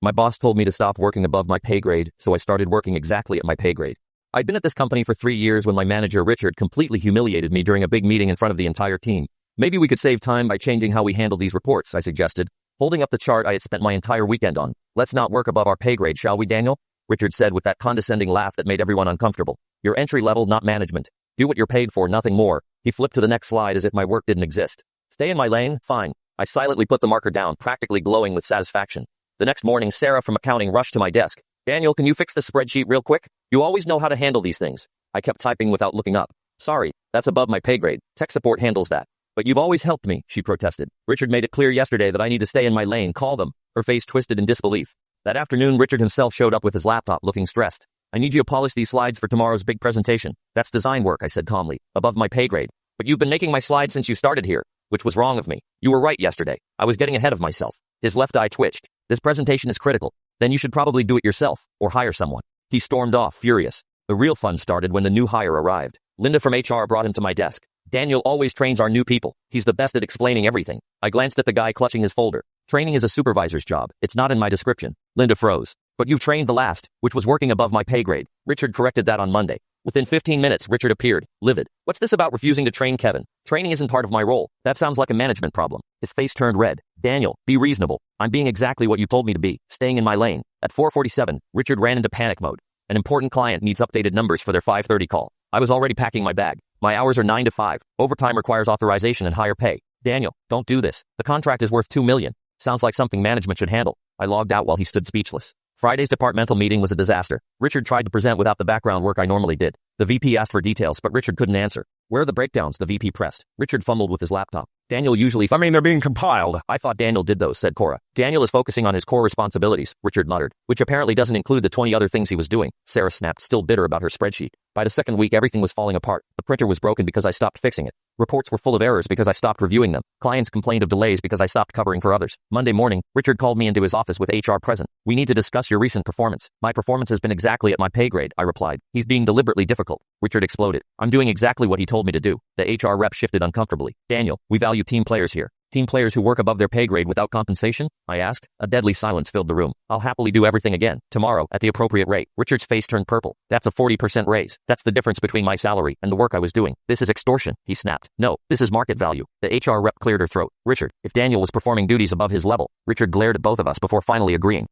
My boss told me to stop working above my pay grade, so I started working exactly at my pay grade. I'd been at this company for 3 years when my manager Richard completely humiliated me during a big meeting in front of the entire team. Maybe we could save time by changing how we handle these reports, I suggested, holding up the chart I had spent my entire weekend on. Let's not work above our pay grade, shall we, Daniel? Richard said with that condescending laugh that made everyone uncomfortable. You're entry level, not management. Do what you're paid for, nothing more. He flipped to the next slide as if my work didn't exist. Stay in my lane? Fine. I silently put the marker down, practically glowing with satisfaction. The next morning, Sarah from accounting rushed to my desk. Daniel, can you fix the spreadsheet real quick? You always know how to handle these things. I kept typing without looking up. Sorry, that's above my pay grade. Tech support handles that. But you've always helped me, she protested. Richard made it clear yesterday that I need to stay in my lane, call them. Her face twisted in disbelief. That afternoon, Richard himself showed up with his laptop looking stressed. I need you to polish these slides for tomorrow's big presentation. That's design work, I said calmly, above my pay grade. But you've been making my slides since you started here, which was wrong of me. You were right yesterday. I was getting ahead of myself. His left eye twitched. This presentation is critical. Then you should probably do it yourself, or hire someone. He stormed off, furious. The real fun started when the new hire arrived. Linda from HR brought him to my desk. Daniel always trains our new people. He's the best at explaining everything. I glanced at the guy clutching his folder. Training is a supervisor's job. It's not in my description. Linda froze. But you've trained the last, which was working above my pay grade. Richard corrected that on Monday. Within 15 minutes, Richard appeared, livid. What's this about refusing to train Kevin? Training isn't part of my role. That sounds like a management problem. His face turned red. Daniel, be reasonable. I'm being exactly what you told me to be, staying in my lane. At 4:47, Richard ran into panic mode. An important client needs updated numbers for their 5:30 call. I was already packing my bag. My hours are 9 to 5. Overtime requires authorization and higher pay. Daniel, don't do this. The contract is worth $2 million. Sounds like something management should handle. I logged out while he stood speechless. Friday's departmental meeting was a disaster. Richard tried to present without the background work I normally did. The VP asked for details, but Richard couldn't answer. Where are the breakdowns? The VP pressed. Richard fumbled with his laptop. Daniel usually... they're being compiled. I thought Daniel did those, said Cora. Daniel is focusing on his core responsibilities, Richard muttered, which apparently doesn't include the 20 other things he was doing. Sarah snapped, still bitter about her spreadsheet. By the second week, everything was falling apart. The printer was broken because I stopped fixing it. Reports were full of errors because I stopped reviewing them. Clients complained of delays because I stopped covering for others. Monday morning, Richard called me into his office with HR present. We need to discuss your recent performance. My performance has been exactly at my pay grade, I replied. He's being deliberately difficult. Richard exploded. I'm doing exactly what he told me to do. The HR rep shifted uncomfortably. Daniel, we value team players here. Team players who work above their pay grade without compensation? I asked. A deadly silence filled the room. I'll happily do everything again, tomorrow, at the appropriate rate. Richard's face turned purple. That's a 40% raise. That's the difference between my salary and the work I was doing. This is extortion, he snapped. No, this is market value. The HR rep cleared her throat. Richard, if Daniel was performing duties above his level. Richard glared at both of us before finally agreeing.